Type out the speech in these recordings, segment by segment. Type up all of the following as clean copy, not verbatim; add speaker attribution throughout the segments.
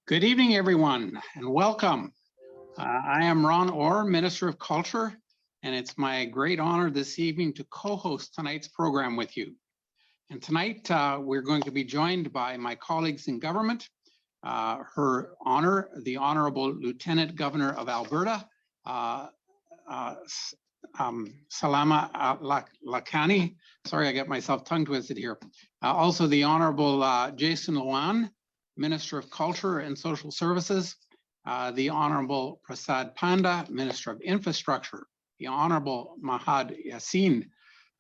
Speaker 1: Good evening, everyone, and welcome. I am Ron Orr, Minister of Culture, and it's my great honor this evening to co-host tonight's program with you. And tonight, we're going to be joined by my colleagues in government, Her Honor, the Honorable Lieutenant Governor of Alberta, Salama Lakani. Sorry, I got myself tongue twisted here. Also, the Honorable Jason Lawan, Minister of Culture and Social Services, the Honorable Prasad Panda, Minister of Infrastructure, the Honorable Mahad Yassin,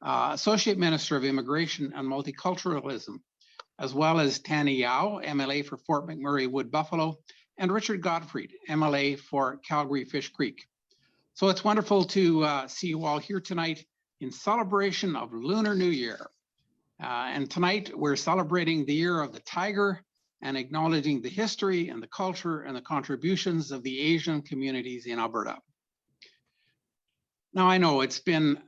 Speaker 1: Associate Minister of Immigration and Multiculturalism, as well as Tani Yao, MLA for Fort McMurray Wood Buffalo, and Richard Gottfried, MLA for Calgary Fish Creek. So it's wonderful to see you all here tonight in celebration of Lunar New Year. And tonight we're celebrating the year of the tiger and acknowledging the history and the culture and the contributions of the Asian communities in Alberta. Now, I know it's been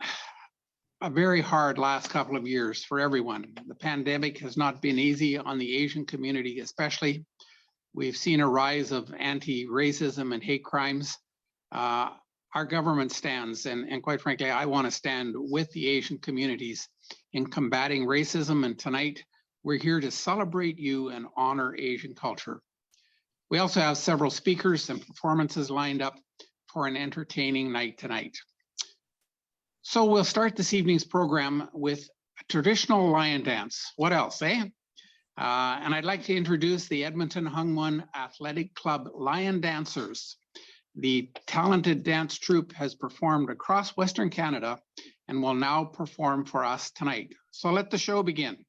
Speaker 1: a very hard last couple of years for everyone. The pandemic has not been easy on the Asian community, especially. We've seen a rise of anti-racism and hate crimes. Our government stands, and quite frankly, I want to stand with the Asian communities in combating racism, and tonight, we're here to celebrate you and honor Asian culture. We also have several speakers and performances lined up for an entertaining night tonight. So we'll start this evening's program with a traditional lion dance. What else, eh? And I'd like to introduce the Edmonton Hungwon Athletic Club Lion Dancers. The talented dance troupe has performed across Western Canada and will now perform for us tonight. So let the show begin.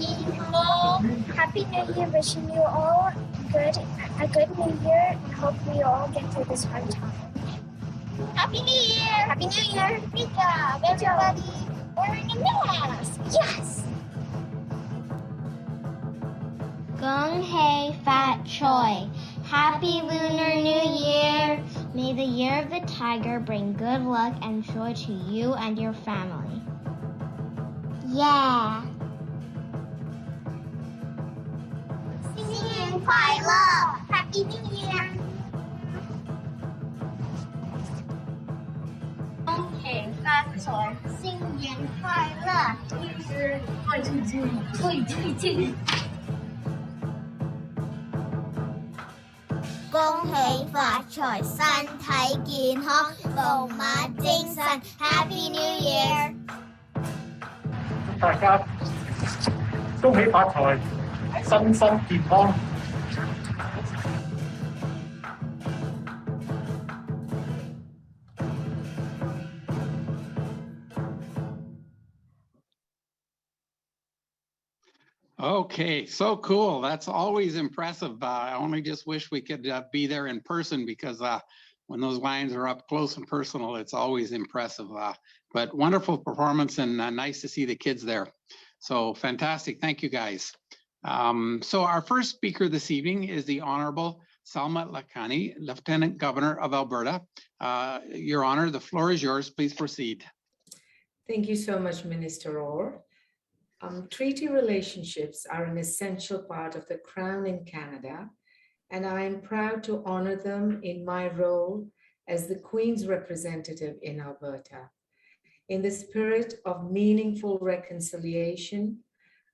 Speaker 2: Happy New Year, wishing you all a good New Year, and hope we all get through this hard time. Happy New Year! Happy New Year! Good job, everybody! Wearing a mask! Yes!
Speaker 3: Gong Hei Fat Choi. Happy Lunar New Year! May the year of the tiger bring good luck and joy to you and your family. Yeah!
Speaker 2: 新年快乐 Happy New Year!
Speaker 3: 恭喜发财，新年快乐！恭喜發財，身體健康，龍馬精神 ，Happy New Year！
Speaker 4: 大家恭喜發財，身心健康。
Speaker 1: Okay, so cool. That's always impressive. I only just wish we could be there in person because when those lines are up close and personal, it's always impressive. But wonderful performance and nice to see the kids there. So fantastic. Thank you, guys. So our first speaker this evening is the Honorable Salma Lakhani, Lieutenant Governor of Alberta. Your Honor, the floor is yours. Please proceed.
Speaker 5: Thank you so much, Minister Orr. Treaty relationships are an essential part of the Crown in Canada, and I am proud to honor them in my role as the Queen's representative in Alberta. In the spirit of meaningful reconciliation,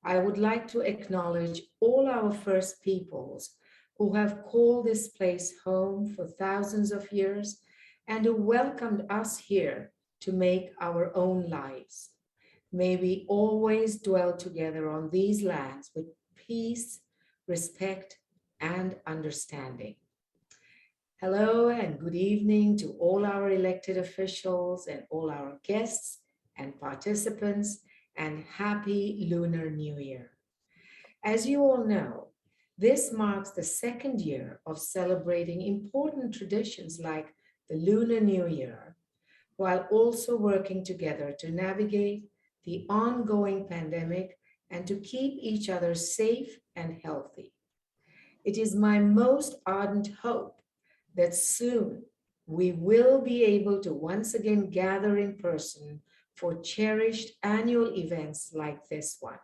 Speaker 5: I would like to acknowledge all our First Peoples who have called this place home for thousands of years and who welcomed us here to make our own lives. May we always dwell together on these lands with peace, respect, and understanding. Hello and good evening to all our elected officials and all our guests and participants, and happy Lunar New Year. As you all know, this marks the second year of celebrating important traditions like the Lunar New Year, while also working together to navigate the ongoing pandemic and to keep each other safe and healthy. It is my most ardent hope that soon we will be able to once again gather in person for cherished annual events like this one.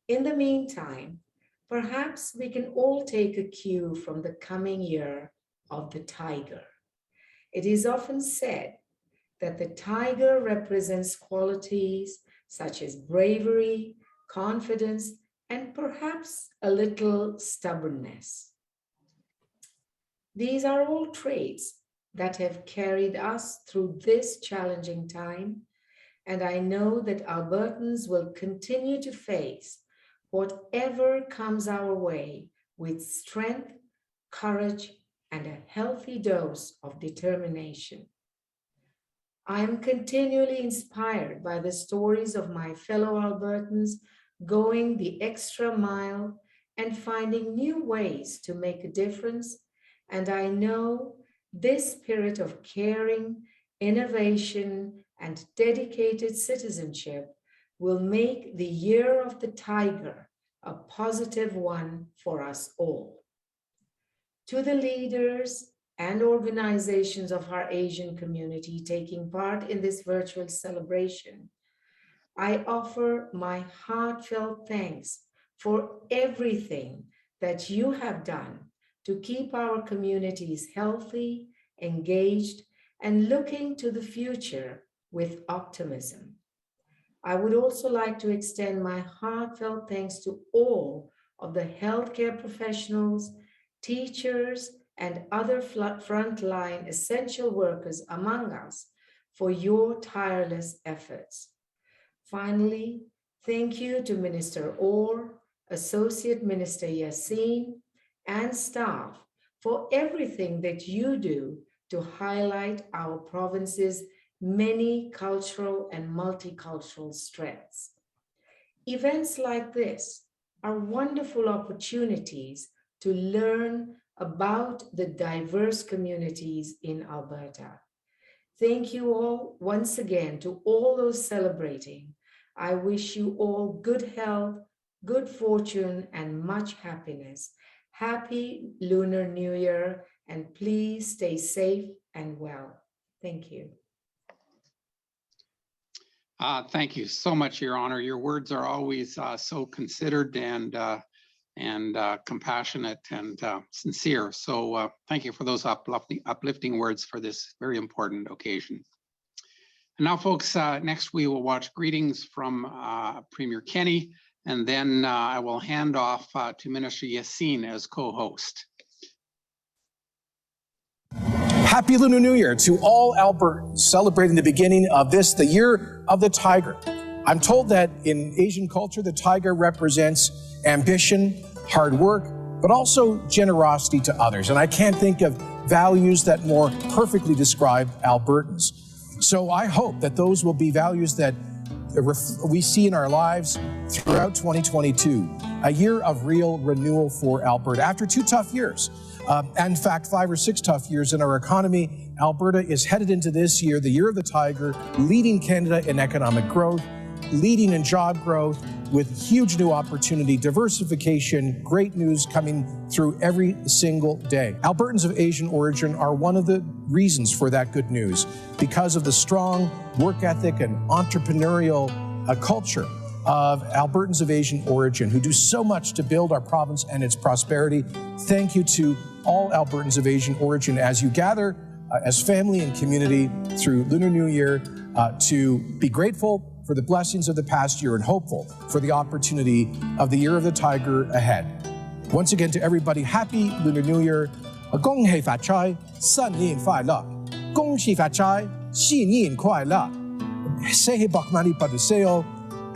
Speaker 5: In the meantime, perhaps we can all take a cue from the coming year of the tiger. It is often said that the tiger represents qualities such as bravery, confidence, and perhaps a little stubbornness. These are all traits that have carried us through this challenging time, and I know that Albertans will continue to face whatever comes our way with strength, courage, and a healthy dose of determination. I am continually inspired by the stories of my fellow Albertans going the extra mile and finding new ways to make a difference. And I know this spirit of caring, innovation, and dedicated citizenship will make the Year of the Tiger a positive one for us all. To the leaders and organizations of our Asian community taking part in this virtual celebration, I offer my heartfelt thanks for everything that you have done to keep our communities healthy, engaged, and looking to the future with optimism. I would also like to extend my heartfelt thanks to all of the healthcare professionals, teachers, and other frontline essential workers among us for your tireless efforts. Finally, thank you to Minister Orr, Associate Minister Yassin, and staff for everything that you do to highlight our province's many cultural and multicultural strengths. Events like this are wonderful opportunities to learn about the diverse communities in Alberta. Thank you all once again to all those celebrating. I wish you all good health, good fortune, and much happiness. Happy Lunar New Year, and please stay safe and well. Thank you.
Speaker 1: Thank you so much, Your Honor. Your words are always so considered and compassionate and sincere. So thank you for those uplifting words for this very important occasion. And now, folks, next we will watch greetings from Premier Kenney, and then I will hand off to Minister Yassine as co-host.
Speaker 6: Happy Lunar New Year to all Albertans celebrating the beginning of this, the year of the tiger. I'm told that in Asian culture, the tiger represents ambition, hard work, but also generosity to others. And I can't think of values that more perfectly describe Albertans. So I hope that those will be values that we see in our lives throughout 2022, a year of real renewal for Alberta. After 2 tough years, in fact, 5 or 6 tough years in our economy, Alberta is headed into this year, the year of the tiger, leading Canada in economic growth, leading in job growth, with huge new opportunity, diversification, great news coming through every single day. Albertans of Asian origin are one of the reasons for that good news because of the strong work ethic and entrepreneurial culture of Albertans of Asian origin who do so much to build our province and its prosperity. Thank you to all Albertans of Asian origin as you gather as family and community through Lunar New Year to be grateful for the blessings of the past year and hopeful for the opportunity of the year of the tiger ahead. Once again to everybody, happy Lunar New Year. 恭喜發財，新年快樂！恭喜發財，新年快樂！Say hey bok mani paduseo,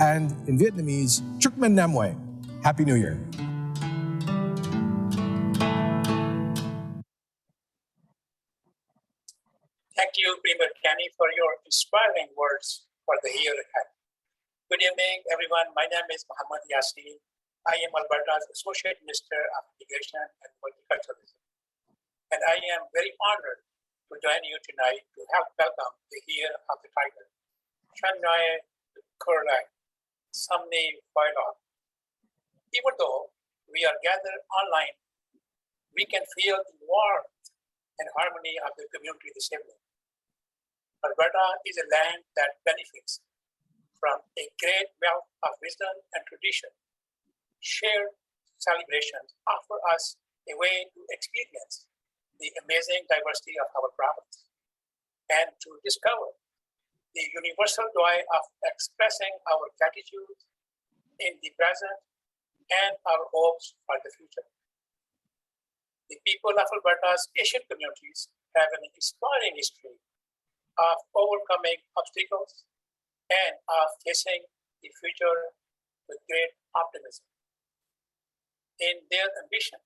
Speaker 6: and in Vietnamese, Chúc mừng năm mới. Happy New Year.
Speaker 7: Thank you, Premier Kenney, for your inspiring words for the year ahead. Good evening, everyone. My name is Mohammad Yassine. I am Alberta's Associate Minister of Irrigation and Multiculturalism. And I am very honored to join you tonight to help welcome the Year of the Tiger. Shanghai Kurlai, Samni Bailog. Even though we are gathered online, we can feel the warmth and harmony of the community this evening. Alberta is a land that benefits from a great wealth of wisdom and tradition. Shared celebrations offer us a way to experience the amazing diversity of our province and to discover the universal joy of expressing our gratitude in the present and our hopes for the future. The people of Alberta's Asian communities have an inspiring history of overcoming obstacles and of facing the future with great optimism. In their ambition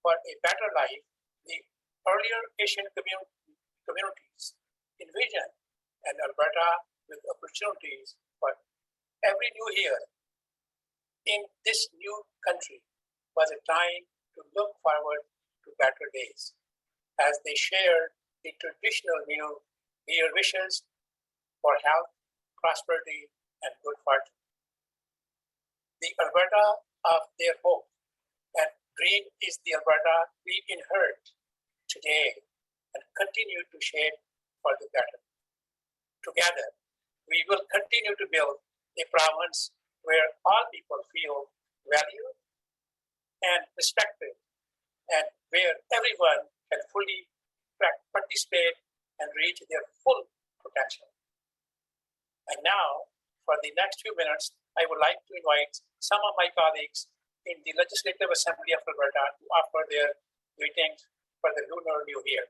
Speaker 7: for a better life, the earlier Asian communities envisioned an Alberta with opportunities for every new year. In this new country was a time to look forward to better days as they shared the traditional new year wishes for health, prosperity, and good fortune. The Alberta of their hope and dream is the Alberta we inherit today and continue to shape for the better. Together, we will continue to build a province where all people feel valued and respected, and where everyone can fully participate and reach their full potential. And now, for the next few minutes, I would like to invite some of my colleagues in the Legislative Assembly of Alberta to offer their greetings for the Lunar New Year.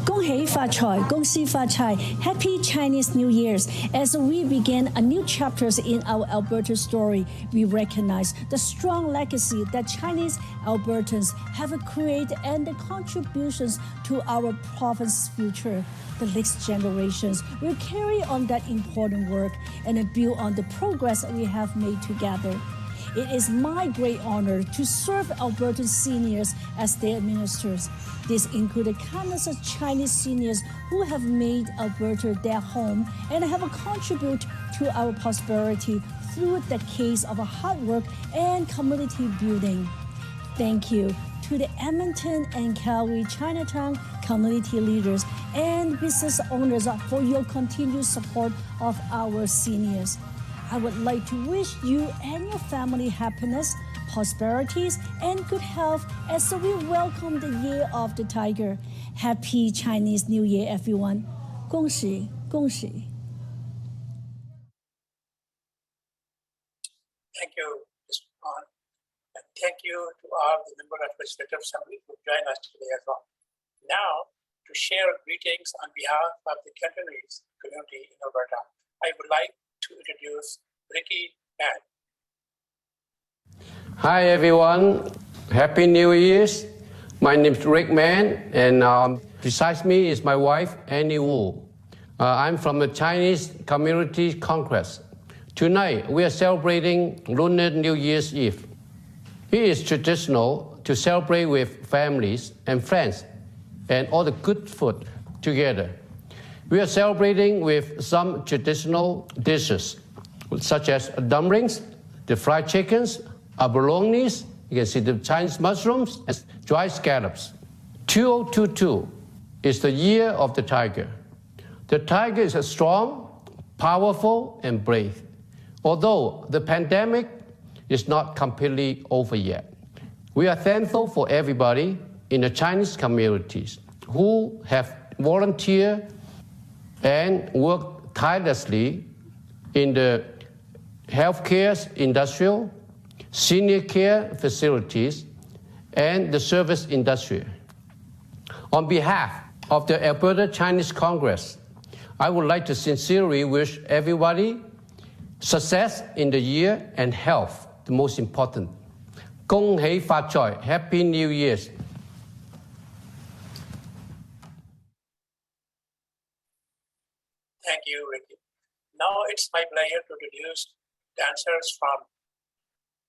Speaker 8: 恭 Hei Fa Choi, Gong Xi Fa Chai, Happy Chinese New Year's. As we begin a new chapters in our Alberta story, we recognize the strong legacy that Chinese Albertans have created and the contributions to our province's future. The next generations will carry on that important work and build on the progress we have made together. It is my great honor to serve Albertan seniors as their ministers. This included countless of Chinese seniors who have made Alberta their home and have contributed to our prosperity through decades of hard work and community building. Thank you to the Edmonton and Calgary Chinatown community leaders and business owners for your continued support of our seniors. I would like to wish you and your family happiness, prosperities, and good health as we welcome the Year of the Tiger. Happy Chinese New Year, everyone. 恭喜恭喜
Speaker 7: Thank you, Mr. Khan. And thank you to all the members of the Legislative Assembly who joined us today as well. Now, to share greetings on behalf of the Cantonese community in Alberta, I would like to introduce Ricky Mann.
Speaker 9: Hi everyone, Happy New Year's. My name is Rick Mann, and beside me is my wife Annie Wu. I'm from the Chinese Community Congress. Tonight we are celebrating Lunar New Year's Eve. It is traditional to celebrate with families and friends and all the good food together. We are celebrating with some traditional dishes, such as dumplings, the fried chickens, abalones, you can see the Chinese mushrooms, and dried scallops. 2022 is the year of the tiger. The tiger is strong, powerful, and brave. Although the pandemic is not completely over yet. We are thankful for everybody in the Chinese communities who have volunteered and worked tirelessly in the healthcare industrial, senior care facilities, and the service industry. On behalf of the Alberta Chinese Congress, I would like to sincerely wish everybody success in the year and health, the most important. Gong Hei Fa Choi, Happy New Year's.
Speaker 7: Thank you, Ricky. Now it's my pleasure to introduce dancers from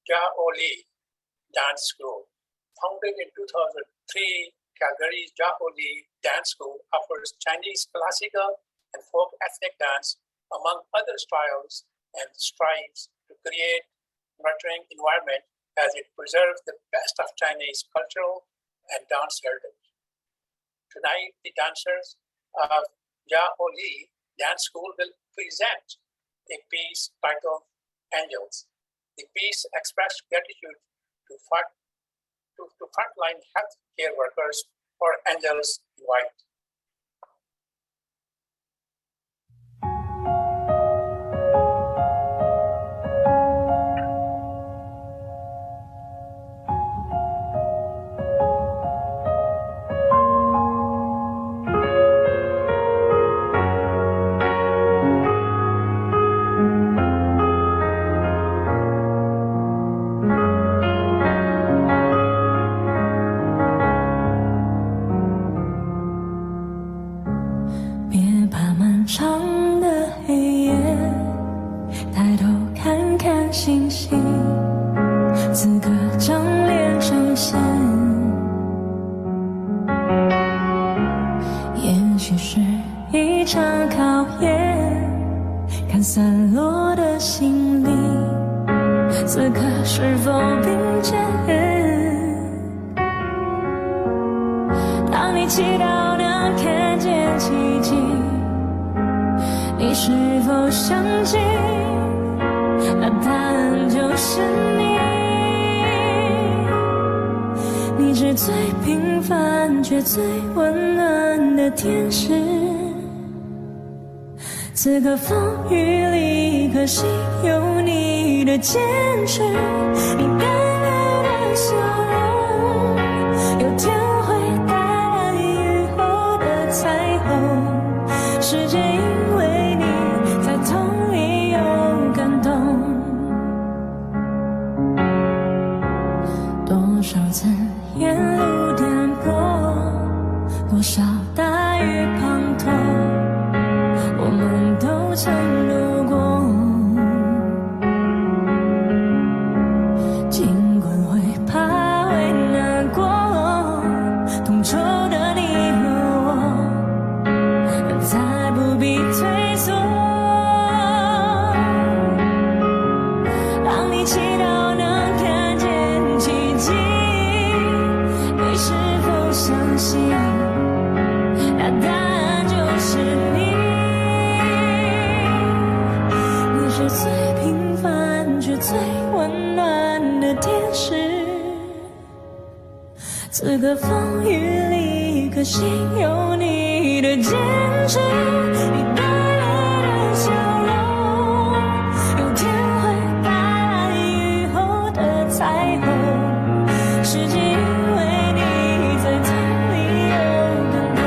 Speaker 7: Jaoli Dance School. Founded in 2003, Calgary's Jaoli Dance School offers Chinese classical and folk ethnic dance, among other styles, and strives to create a nurturing environment as it preserves the best of Chinese cultural and dance heritage. Tonight, the dancers of Jaoli Dance School will present a piece titled Angels. The piece expresses gratitude to frontline health care workers for Angels in White.
Speaker 10: 此刻风雨里，可惜有你的坚持，你淡淡的笑容，有天会带来雨后的彩曾路过。尽管会怕会难过，同仇的你和我，再不必退缩。当你祈祷能看见奇迹，你是否相信？那答案就是你。你是最平凡却最温暖的天使。此刻风雨里，可心有你的坚持。你带来的笑容，有天会带来雨后的彩虹。世界因为你在痛里有感动。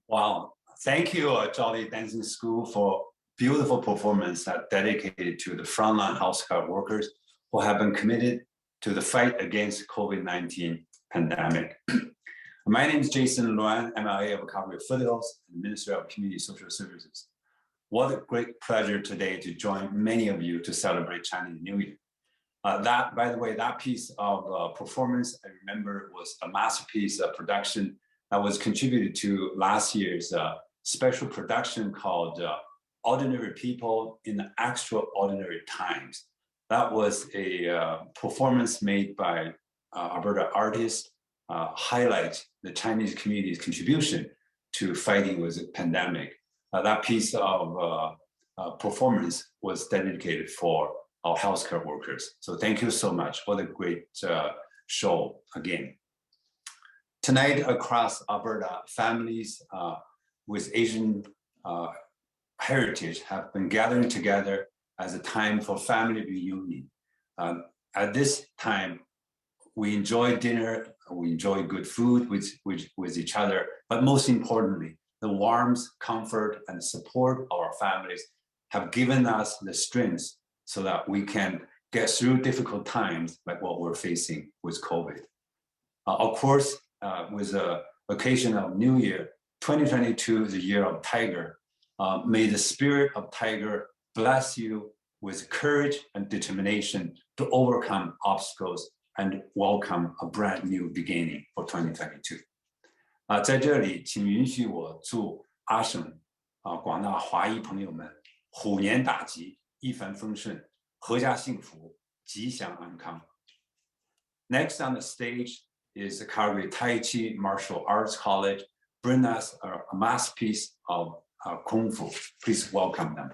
Speaker 11: Wow, thank you, Jolly Dancing School, for beautiful performance dedicated to the frontline healthcare workers who have been committed to the fight against COVID-19 pandemic. My name is Jason Luan, MLA of Calgary Foothills, and Minister of Community Social Services. What a great pleasure today to join many of you to celebrate Chinese New Year. By the way, that piece of performance, I remember, was a masterpiece of production that was contributed to last year's special production called Ordinary People in Extraordinary Times. That was a performance made by Alberta artists, highlight the Chinese community's contribution to fighting with the pandemic. That piece of performance was dedicated for our healthcare workers. So thank you so much for the great show again. Tonight, across Alberta, families with Asian heritage have been gathering together as a time for family reunion. At this time, we enjoy dinner, we enjoy good food with each other, but most importantly, the warmth, comfort, and support of our families have given us the strength so that we can get through difficult times like what we're facing with COVID. Of course, with the occasion of New Year, 2022 is the year of Tiger. May the spirit of Tiger bless you with courage and determination to overcome obstacles and welcome a brand new beginning for 2022. 在这里，请允许我祝阿省广大华裔朋友们虎年大吉，一帆风顺，阖家幸福，吉祥安康。Next on the stage is the Calgary Tai Chi Martial Arts College, bring us a masterpiece of Kung Fu. Please welcome them.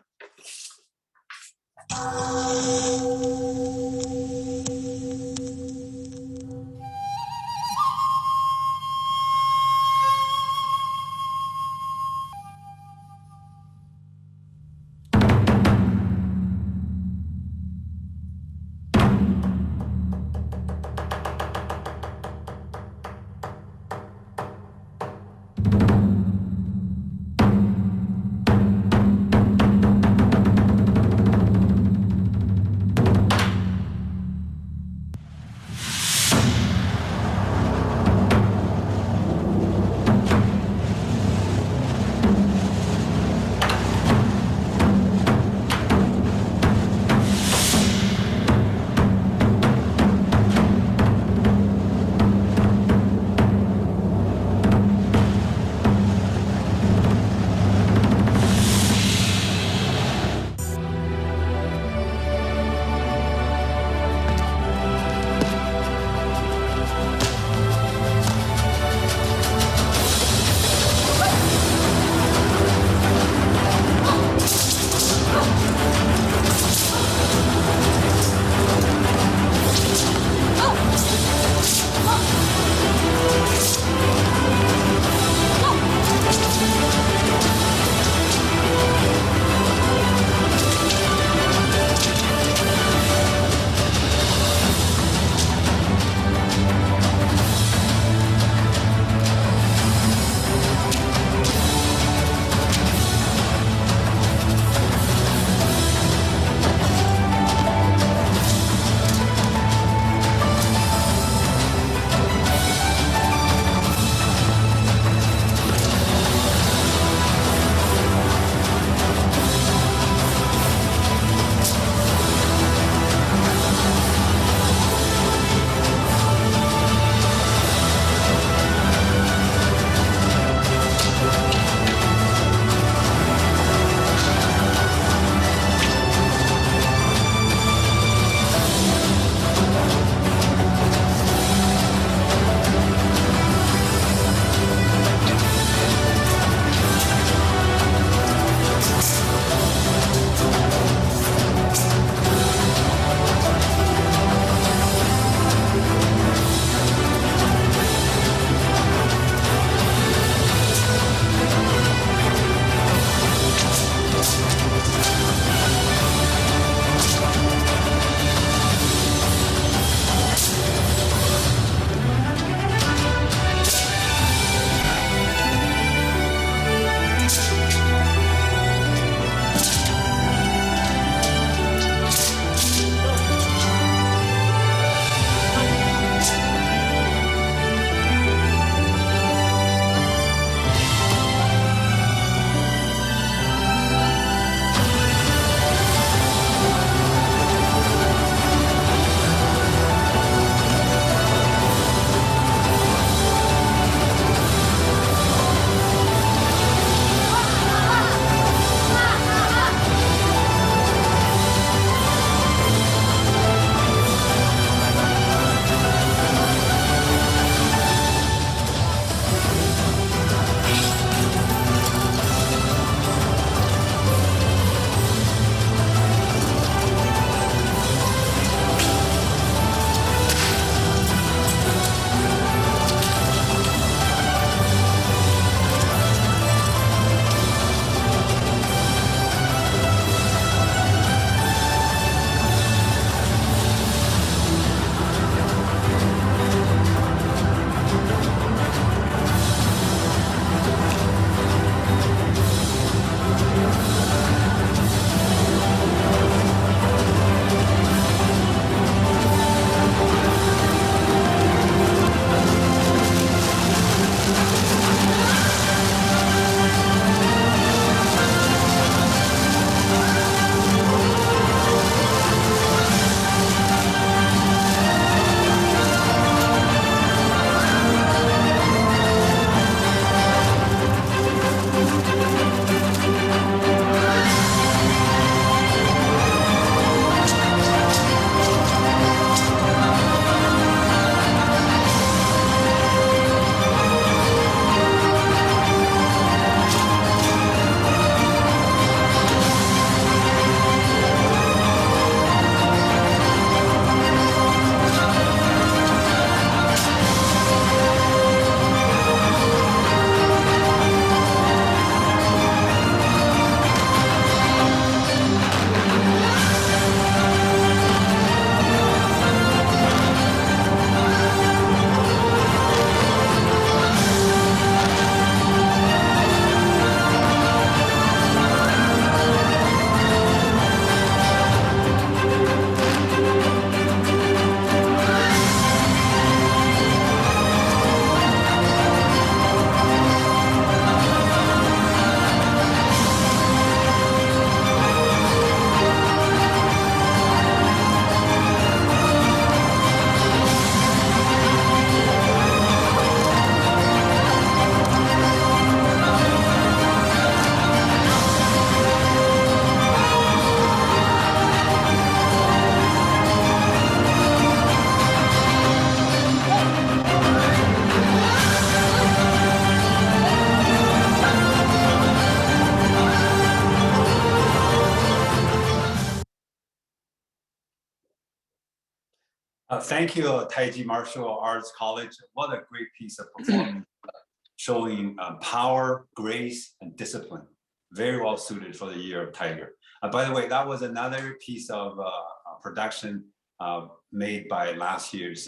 Speaker 11: Thank you, Taiji Martial Arts College. What a great piece of performance, showing power, grace, and discipline. Very well suited for the Year of Tiger. By the way, that was another piece of production made by last year's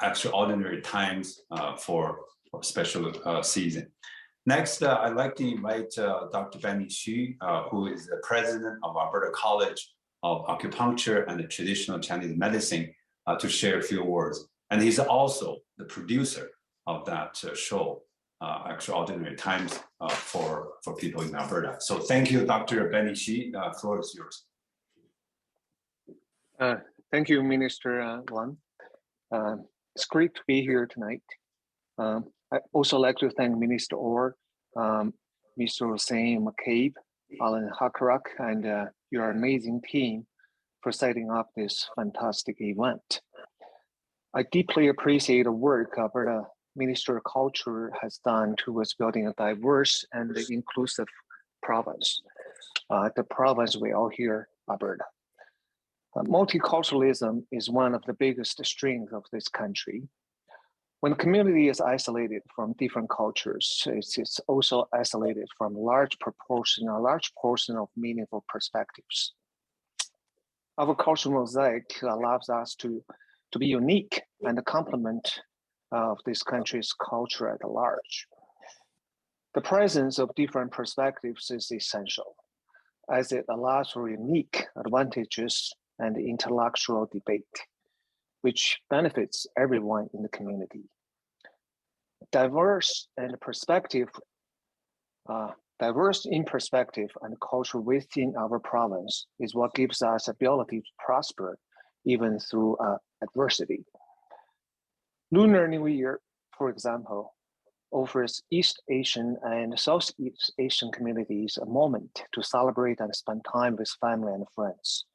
Speaker 11: Extraordinary Times for special season. Next, I'd like to invite Dr. Benny Xu, who is the president of Alberta College of Acupuncture and Traditional Chinese Medicine, to share a few words. And he's also the producer of that show, Extraordinary Times for people in Alberta. So thank you, Dr. Benny Xu. The floor is yours.
Speaker 12: Thank you, Minister Wang. It's great to be here tonight. I'd also like to thank Minister Orr, Mr. Hussein McCabe, Alan Hakarak, and your amazing team for setting up this fantastic event. I deeply appreciate the work Alberta Minister of Culture has done towards building a diverse and inclusive province, the province we all hear, Alberta. Multiculturalism is one of the biggest strengths of this country. When the community is isolated from different cultures, it's also isolated from a large portion of meaningful perspectives. Our cultural mosaic allows us to be unique and a complement of this country's culture at large. The presence of different perspectives is essential, as it allows for unique advantages and intellectual debate, which benefits everyone in the community. Diverse in perspective and culture within our province is what gives us ability to prosper even through adversity. Lunar New Year, for example, offers East Asian and Southeast Asian communities a moment to celebrate and spend time with family and friends.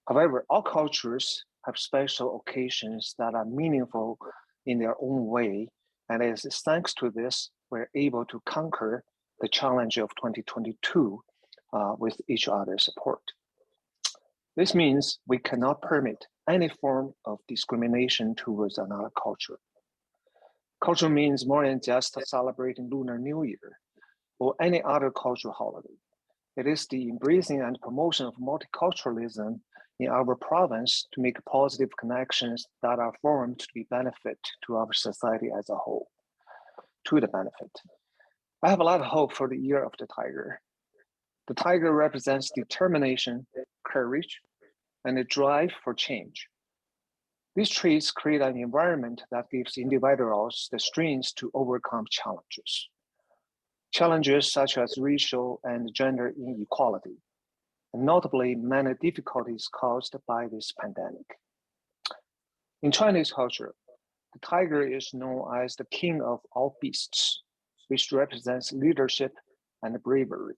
Speaker 12: However, all cultures have special occasions that are meaningful in their own way, and it is thanks to this we're able to conquer the challenge of 2022 with each other's support. This means we cannot permit any form of discrimination towards another culture. Culture means more than just celebrating Lunar New Year or any other cultural holiday. It is the embracing and promotion of multiculturalism in our province to make positive connections that are formed to be benefit to our society as a whole, to the benefit. I have a lot of hope for the Year of the Tiger. The tiger represents determination, courage, and a drive for change. These traits create an environment that gives individuals the strength to overcome challenges. Challenges such as racial and gender inequality, and notably many difficulties caused by this pandemic. In Chinese culture, the tiger is known as the king of all beasts, which represents leadership and bravery.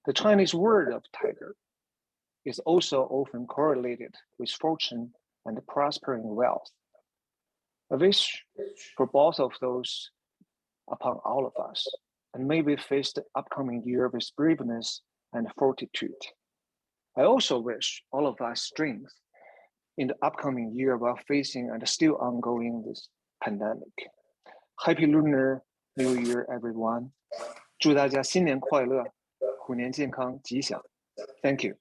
Speaker 12: The Chinese word of tiger is also often correlated with fortune and prospering wealth. I wish for both of those upon all of us, and may we face the upcoming year with braveness and fortitude. I also wish all of us strength in the upcoming year while facing and still ongoing this pandemic. Happy Lunar New Year, everyone. 祝大家新年快乐，虎年健康吉祥。Thank you.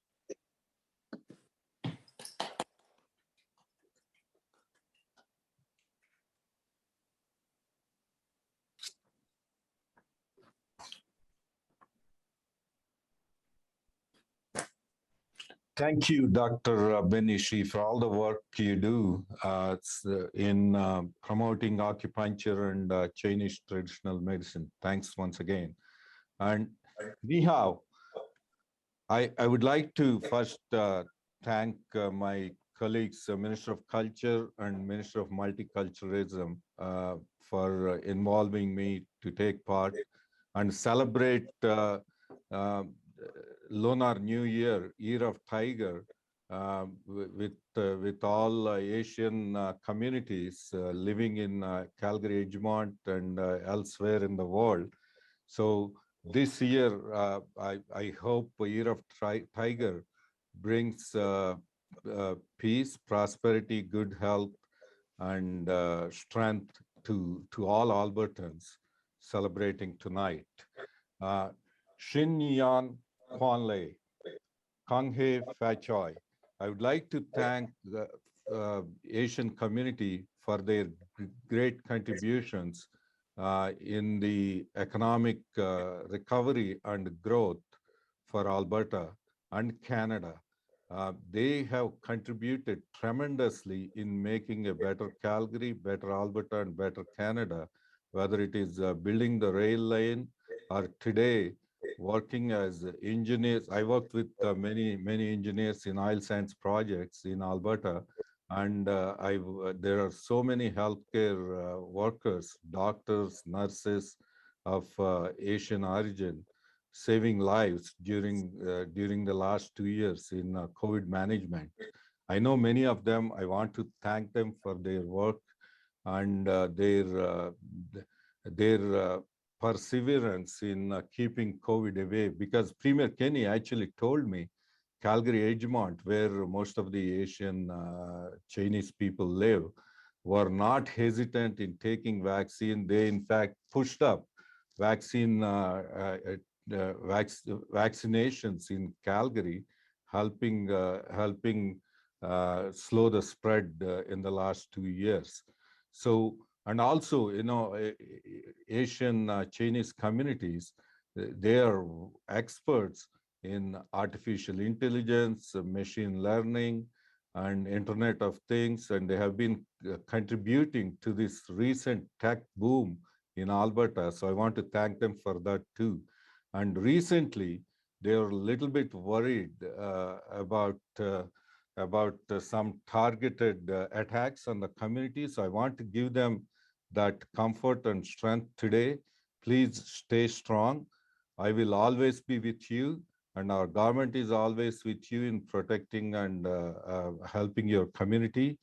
Speaker 13: Thank you, Dr. Benishi, for all the work you do in promoting acupuncture and Chinese traditional medicine. Thanks once again. And Ni Hao, I would like to first thank my colleagues, Minister of Culture and Minister of Multiculturalism, for involving me to take part and celebrate Lunar New Year, Year of Tiger, with all Asian communities living in Calgary, Edgemont, and elsewhere in the world. So this year, I hope Year of Tiger brings peace, prosperity, good health, and strength to all Albertans celebrating tonight. Shin Yan Kwan Lei, Kang He Fa Choi. I would like to thank the Asian community for their great contributions in the economic recovery and growth for Alberta and Canada. They have contributed tremendously in making a better Calgary, better Alberta, and better Canada, whether it is building the rail lane or today working as engineers. I worked with many engineers in oil sands projects in Alberta, and there are so many healthcare workers, doctors, nurses of Asian origin saving lives during the last 2 years in COVID management. I know many of them. I want to thank them for their work and their perseverance in keeping COVID away, because Premier Kenny actually told me Calgary, Edgemont, where most of the Asian Chinese people live, were not hesitant in taking vaccine. They in fact pushed up vaccinations in Calgary, helping slow the spread in the last 2 years. So, and also, Asian Chinese communities, they are experts in artificial intelligence, machine learning, and Internet of Things, and they have been contributing to this recent tech boom in Alberta. So I want to thank them for that too. And recently, they were a little bit worried about some targeted attacks on the community. So I want to give them that comfort and strength today. Please stay strong. I will always be with you, and our government is always with you in protecting and helping your community.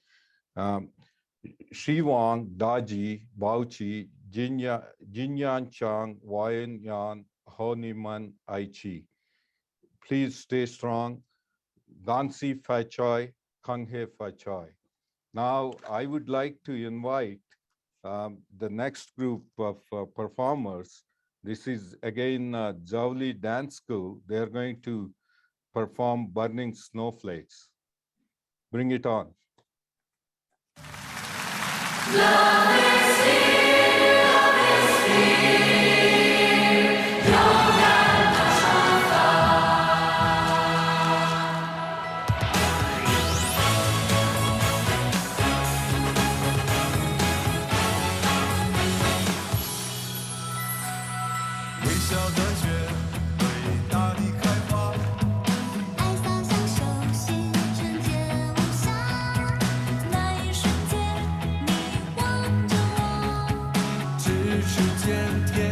Speaker 13: Shi Wang, Daji, Bauchi, Jinyan Chang, Wayan Yan, Honiman Aichi. Please stay strong. Gansi Fa Choi, Kang He Fa Choi. Now, I would like to invite the next group of performers. This is again Jowli Dance School. They're going to perform Burning Snowflakes. Bring it on.
Speaker 10: Love is here, love is here. Your love is on fire. 微笑的雪为大地开花，爱洒向手心，纯洁无瑕。那一瞬间，你望着我，只是见天。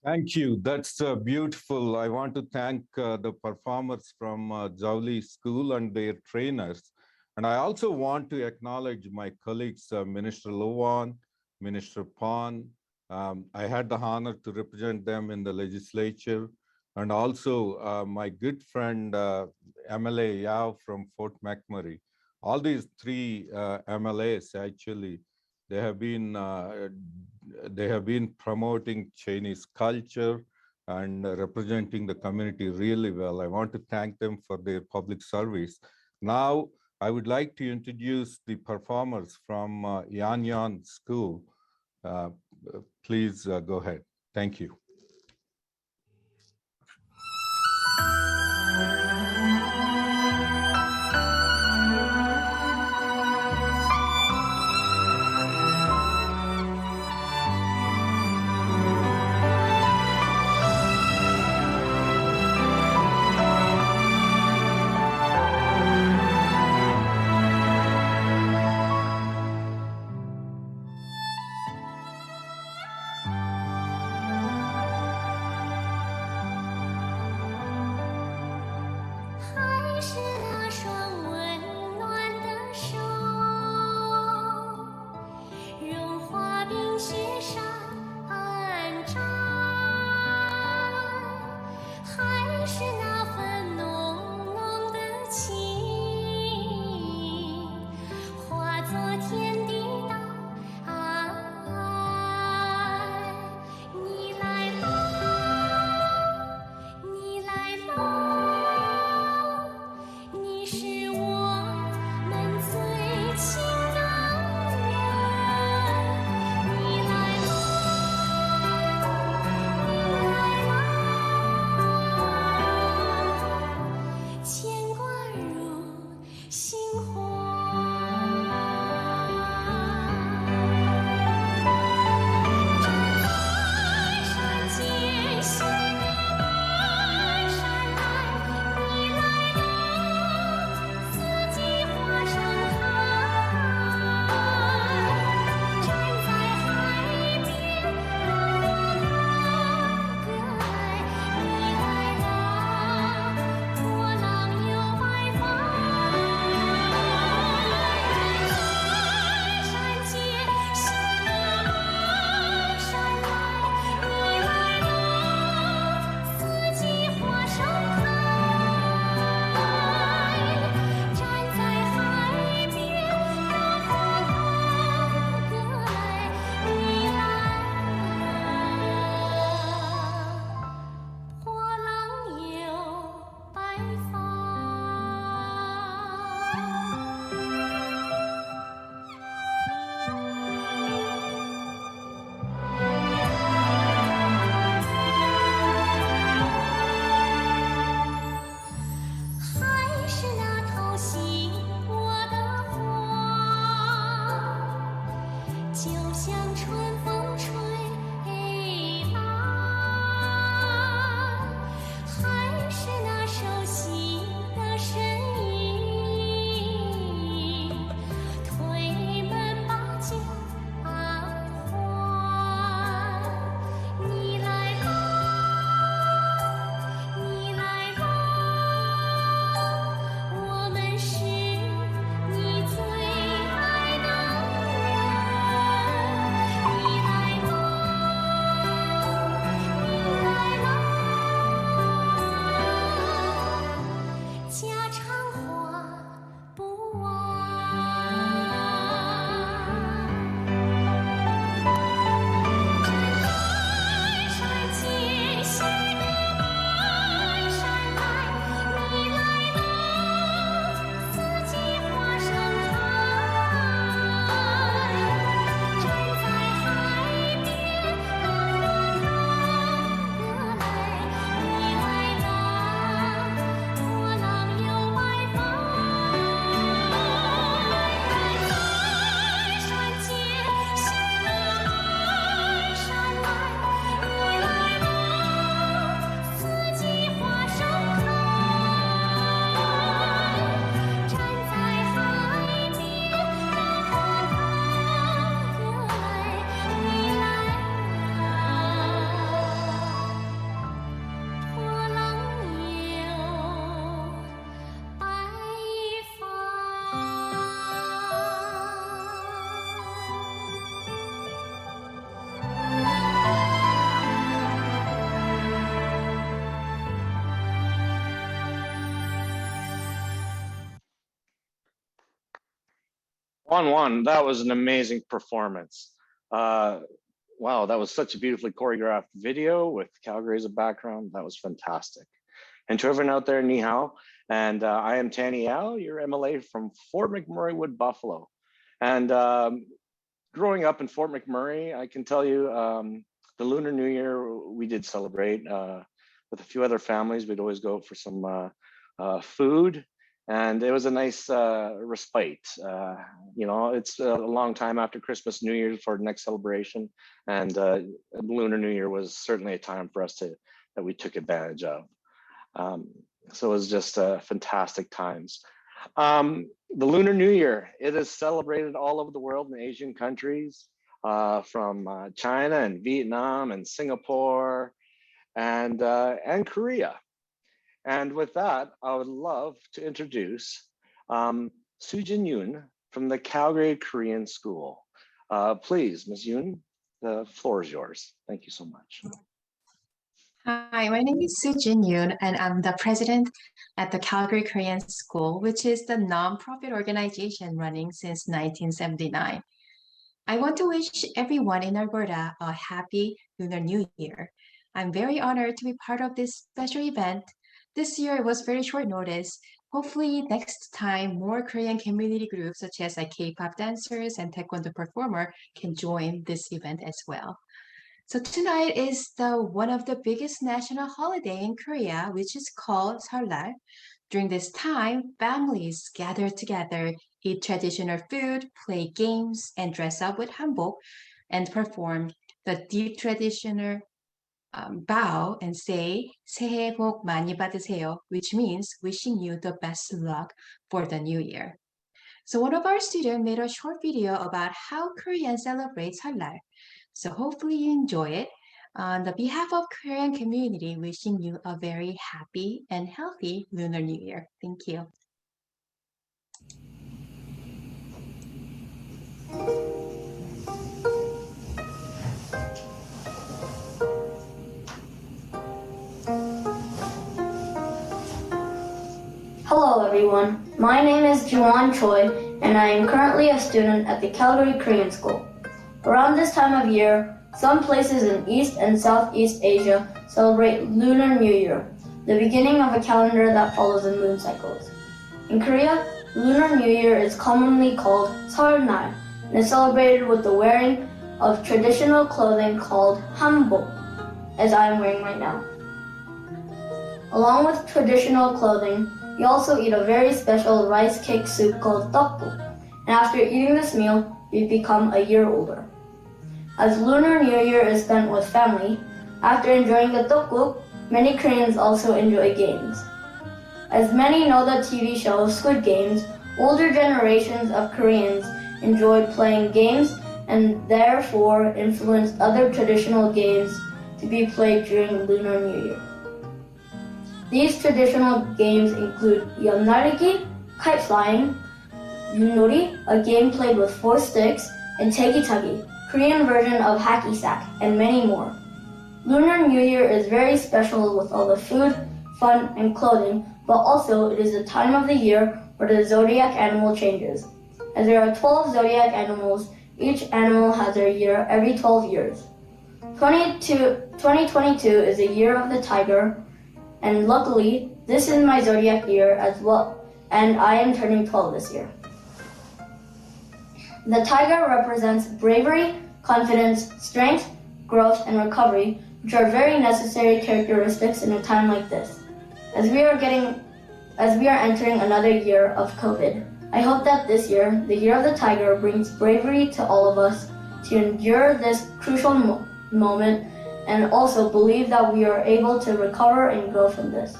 Speaker 13: Thank you. That's beautiful. I want to thank the performers from Jowli School and their trainers. And I also want to acknowledge my colleagues, Minister Lowan, Minister Pan. I had the honor to represent them in the legislature. And also my good friend, MLA Yao from Fort McMurray. All these three MLAs actually, they have been promoting Chinese culture and representing the community really well. I want to thank them for their public service. Now, I would like to introduce the performers from Yan Yan School. Please go ahead. Thank you.
Speaker 14: Juan, that was an amazing performance. Wow, that was such a beautifully choreographed video with Calgary as a background. That was fantastic. And to everyone out there, ni hao. And I am Tanny Yao, your MLA from Fort McMurray Wood, Buffalo. And growing up in Fort McMurray, I can tell you the Lunar New Year, we did celebrate with a few other families. We'd always go for some food. And it was a nice respite. It's a long time after Christmas, New Year's for the next celebration. And Lunar New Year was certainly a time for us that we took advantage of. So it was just fantastic times. The Lunar New Year, it is celebrated all over the world in Asian countries, from China and Vietnam and Singapore and Korea. And with that, I would love to introduce Sujin Yoon from the Calgary Korean School. Please, Ms. Yoon, the floor is yours. Thank you so much.
Speaker 15: Hi, my name is Sujin Yoon, and I'm the president at the Calgary Korean School, which is the nonprofit organization running since 1979. I want to wish everyone in Alberta a happy Lunar New Year. I'm very honored to be part of this special event. This year it was very short notice. Hopefully next time more Korean community groups such as K-pop dancers and taekwondo performer can join this event as well. So tonight is one of the biggest national holiday in Korea, which is called Seollal. During this time, families gather together, eat traditional food, play games, and dress up with hanbok, and perform the deep traditional bow and say 새해 복 많이 받으세요, which means wishing you the best luck for the new year. So one of our students made a short video about how Koreans celebrate Seollal. So hopefully you enjoy it. On the behalf of Korean community, wishing you a very happy and healthy Lunar New Year. Thank you.
Speaker 16: Hello everyone, my name is Juwon Choi and I am currently a student at the Calgary Korean School. Around this time of year, some places in East and Southeast Asia celebrate Lunar New Year, the beginning of a calendar that follows the moon cycles. In Korea, Lunar New Year is commonly called Seollal and is celebrated with the wearing of traditional clothing called hanbok, as I am wearing right now. Along with traditional clothing, we also eat a very special rice cake soup called tteokguk, and after eating this meal, we become a year older. As Lunar New Year is spent with family, after enjoying the tteokguk, many Koreans also enjoy games. As many know the TV show Squid Games, older generations of Koreans enjoyed playing games and therefore influenced other traditional games to be played during Lunar New Year. These traditional games include Yonnarigi, kite flying, Yunori, a game played with 4 sticks, and Tegi-Tagi, Korean version of hacky sack, and many more. Lunar New Year is very special with all the food, fun, and clothing, but also it is a time of the year where the zodiac animal changes. As there are 12 zodiac animals, each animal has their year every 12 years. 2022 is the year of the tiger, and luckily, this is my zodiac year as well, and I am turning 12 this year. The tiger represents bravery, confidence, strength, growth, and recovery, which are very necessary characteristics in a time like this. As we are entering another year of COVID, I hope that this year, the year of the tiger, brings bravery to all of us to endure this crucial moment and also believe that we are able to recover and grow from this.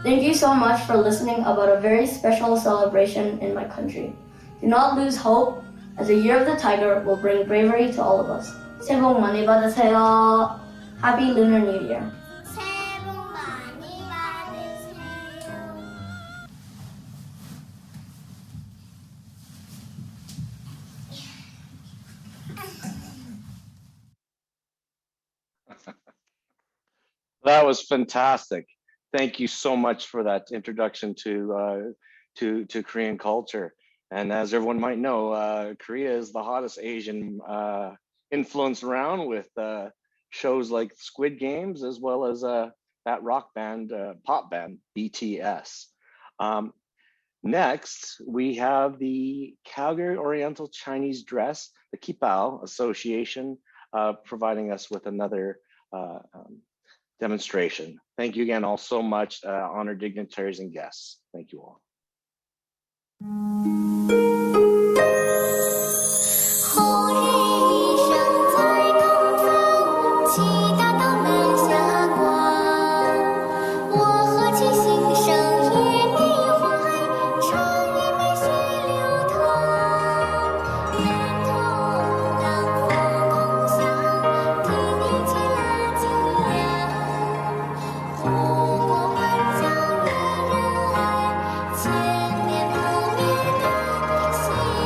Speaker 16: Thank you so much for listening about a very special celebration in my country. Do not lose hope, as the year of the tiger will bring bravery to all of us. 새해 복 많이 받으세요. Happy Lunar New Year.
Speaker 14: That was fantastic. Thank you so much for that introduction to Korean culture. And as everyone might know, Korea is the hottest Asian influence around with shows like Squid Games, as well as that rock band, pop band, BTS. Next, we have the Calgary Oriental Chinese Dress, the Kipao Association, providing us with another demonstration. Thank you again all so much, honored dignitaries and guests. Thank you all.
Speaker 10: 红日一升在东方，七大道南霞光。我何其心生与你怀，常与美雪流淌。愿同甘福共享，替你起了景仰。护国万疆人人爱，千年不灭大地信仰。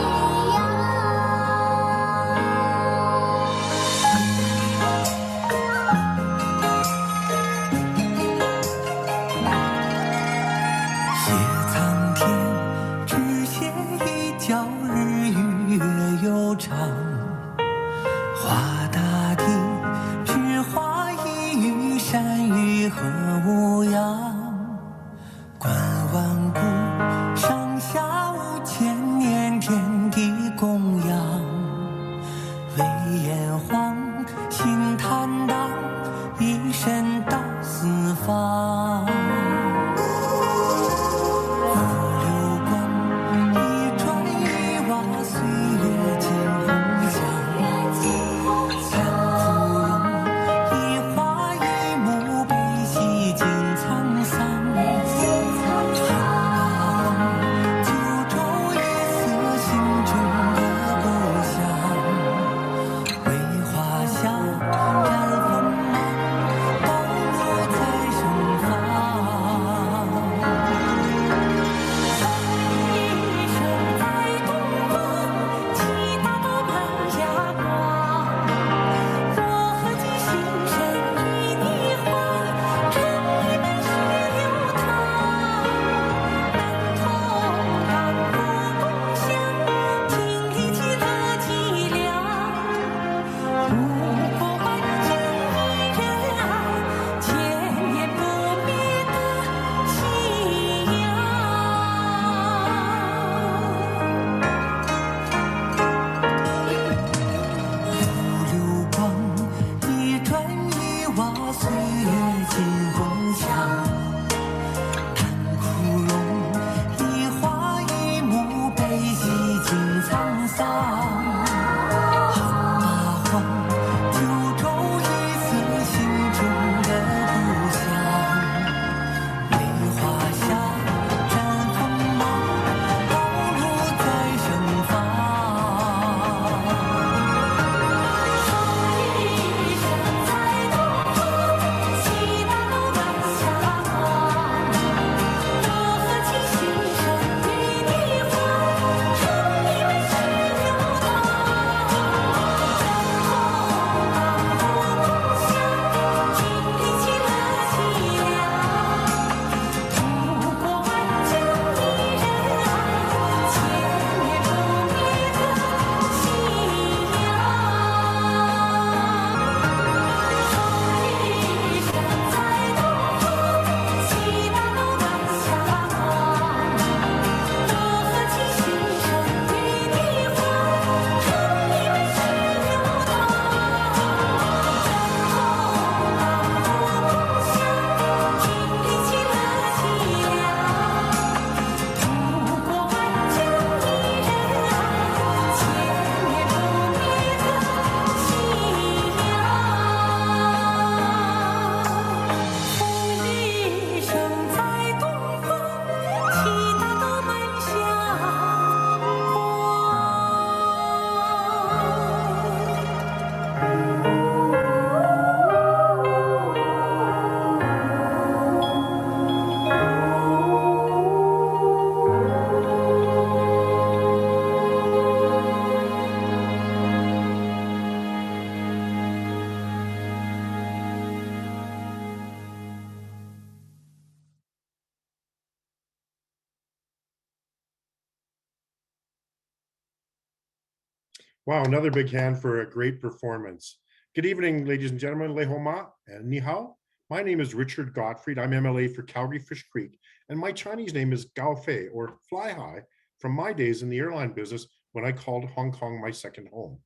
Speaker 17: Wow, another big hand for a great performance. Good evening, ladies and gentlemen. Lei Hou Ma and Ni Hao. My name is Richard Gottfried. I'm MLA for Calgary Fish Creek, and my Chinese name is Gao Fei, or Fly High, from my days in the airline business when I called Hong Kong my second home.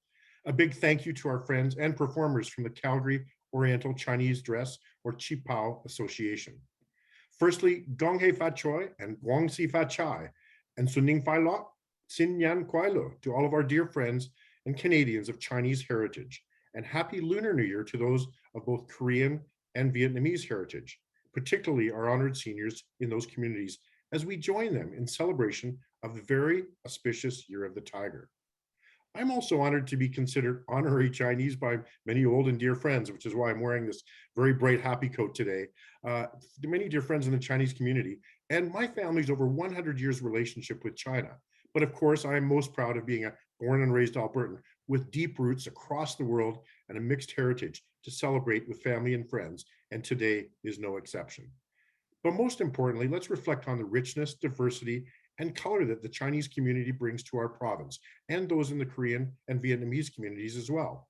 Speaker 17: A big thank you to our friends and performers from the Calgary Oriental Chinese Dress, or Qipao Association. Firstly, Gong Hei Fa Choi and Guang Si Fa Chai, and Suning Fai Lo, Xin Yan Kuai Lo, to all of our dear friends and Canadians of Chinese heritage, and Happy Lunar New Year to those of both Korean and Vietnamese heritage, particularly our honored seniors in those communities, as we join them in celebration of the very auspicious Year of the Tiger. I'm also honored to be considered honorary Chinese by many old and dear friends, which is why I'm wearing this very bright happy coat today. Many dear friends in the Chinese community, and my family's over 100 years relationship with China. But of course, I am most proud of being a born and raised Albertan with deep roots across the world and a mixed heritage to celebrate with family and friends, and today is no exception. But most importantly, let's reflect on the richness, diversity, and color that the Chinese community brings to our province, and those in the Korean and Vietnamese communities as well.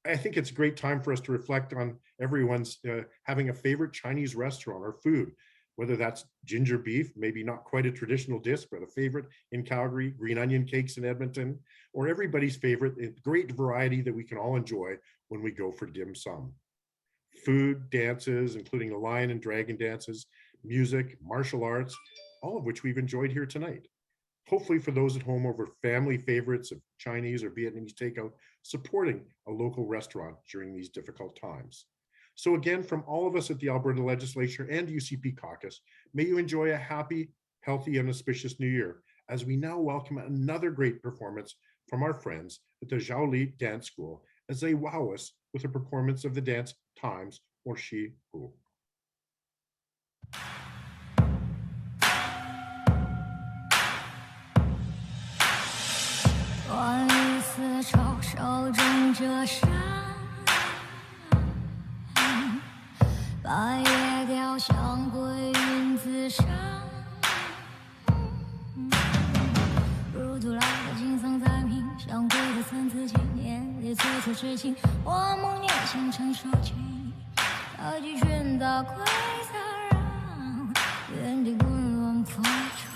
Speaker 17: I think it's a great time for us to reflect on everyone's having a favorite Chinese restaurant or food, whether that's ginger beef, maybe not quite a traditional dish, but a favorite in Calgary, green onion cakes in Edmonton, or everybody's favorite, a great variety that we can all enjoy when we go for dim sum. Food, dances, including the lion and dragon dances, music, martial arts, all of which we've enjoyed here tonight. Hopefully for those at home over family favorites of Chinese or Vietnamese takeout, supporting a local restaurant during these difficult times. So again, from all of us at the Alberta Legislature and UCP Caucus, may you enjoy a happy, healthy, and auspicious New Year, as we now welcome another great performance from our friends at the Zhaoli Dance School, as they wow us with a performance of the dance Times, or Shi Hu.
Speaker 10: 万里丝绸手中折扇，白叶雕像归云自上。如土来的金桑在命，相归的参差千年，也岁岁痴情。我梦念前尘说情，那几群大鬼撒让，原地滚轮风中。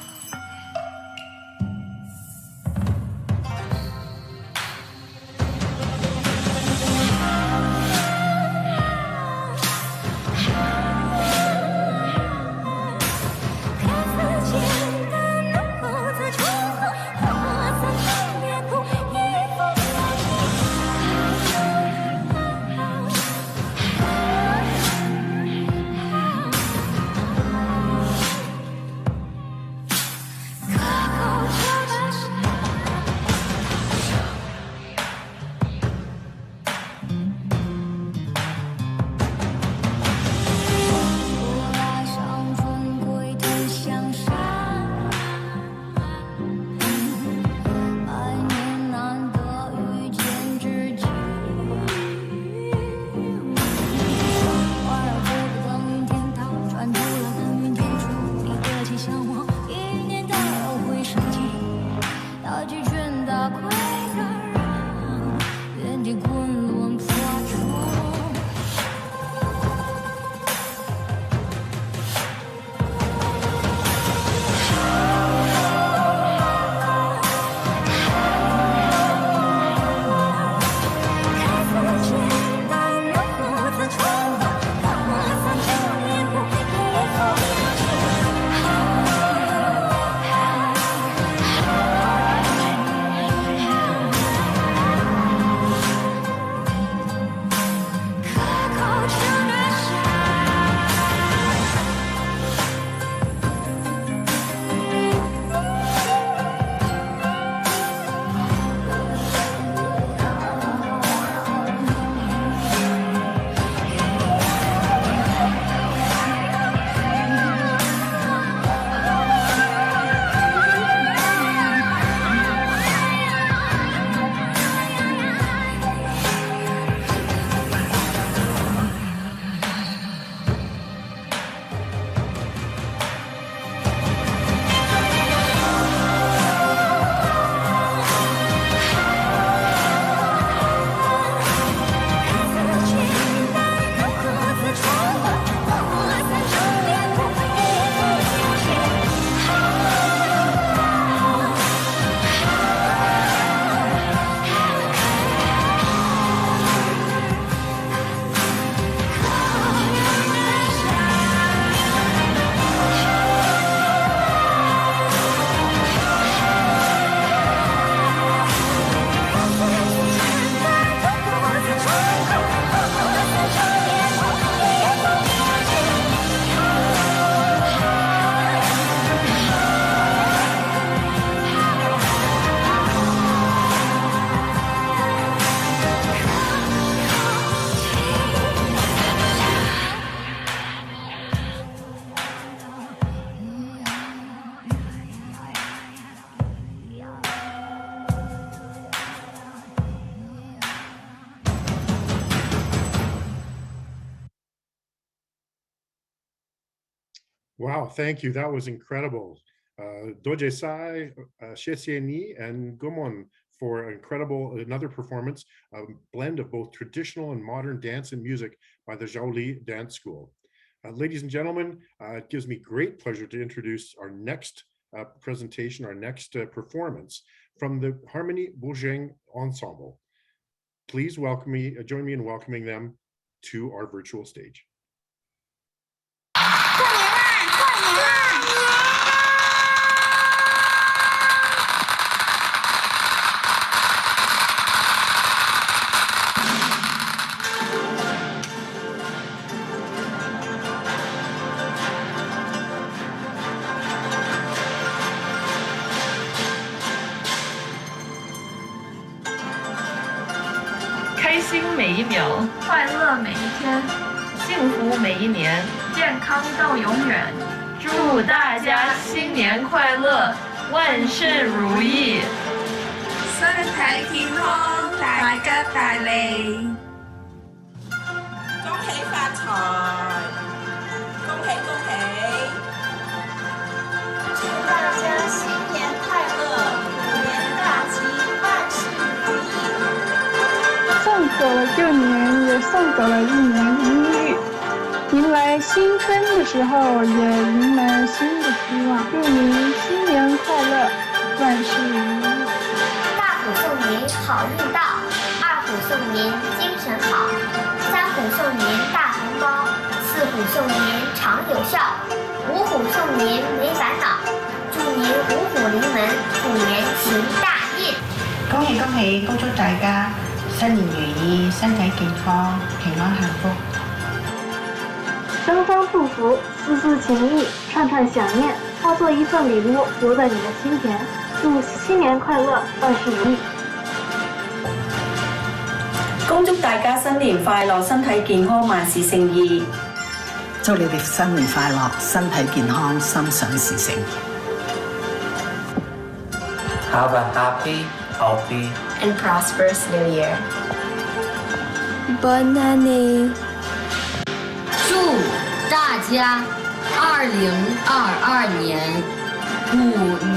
Speaker 17: Wow, thank you. That was incredible. Doje Sai, Xie Ni, and Gumon for another performance, a blend of both traditional and modern dance and music by the Zhaoli Dance School. Ladies and gentlemen, it gives me great pleasure to introduce our next presentation, our next performance from the Harmony Buzheng Ensemble. Please join me in welcoming them to our virtual stage.
Speaker 18: 开心每一秒，快乐每一天，幸福每一年，健康到永远。祝大家新年快乐，万事如意，
Speaker 19: 身體健康，大吉大利，恭喜發財，恭喜恭喜！
Speaker 2: 祝大家新年快樂，虎年大吉，萬事如意。
Speaker 20: 送走了旧年，也送走了一年阴郁。迎来新春的时候，也迎来新的希望。祝您新年快乐，万事如意。
Speaker 2: 大虎送您好运到，二虎送您精神好，三虎送您大红包，四虎送您长有效，五虎送您没烦恼。祝您五虎臨門，虎年行大運。
Speaker 21: 恭喜恭喜，恭祝大家！ 新年如意，身體健康，平安幸福。
Speaker 20: 双双祝福，丝丝情意，串串想念，化作一份礼物，留在你的心田。祝新年快樂，萬事如意。
Speaker 22: 恭祝大家新年快樂，身體健康，萬事勝意。
Speaker 23: 祝你哋新年快樂，身體健康，心想事成。
Speaker 24: Have a happy, healthy,
Speaker 25: and prosperous New Year.
Speaker 26: Bonne année.
Speaker 27: 祝大家2022年虎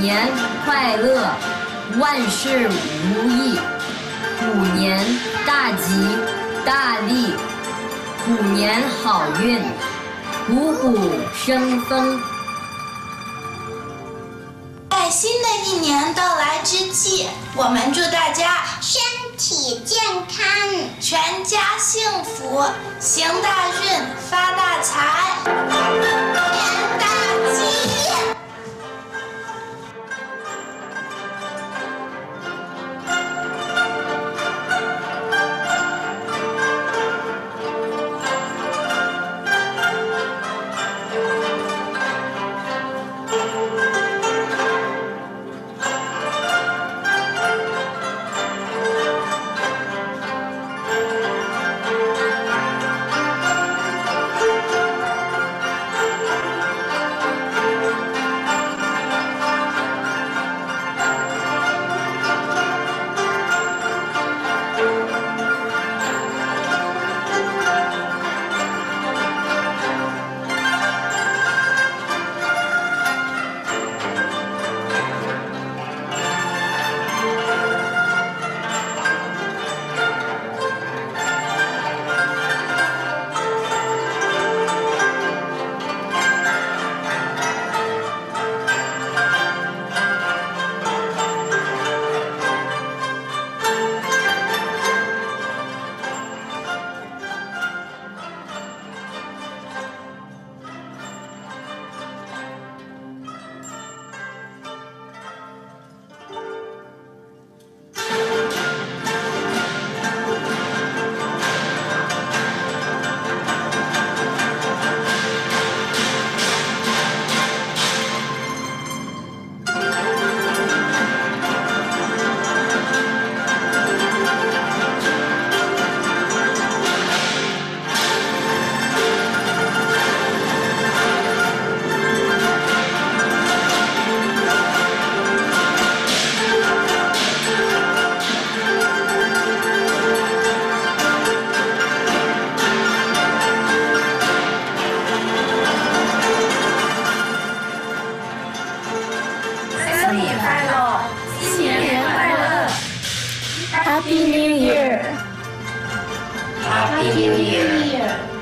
Speaker 27: 年快乐，万事如意，虎年大吉大利，虎年好运，虎虎生风。
Speaker 19: 在新的一年到来之际，我们祝大家
Speaker 2: 身体健康，
Speaker 19: 全家幸福，行大运，发大财，年大吉。
Speaker 2: 祝 Happy New Year!
Speaker 24: Happy New Year.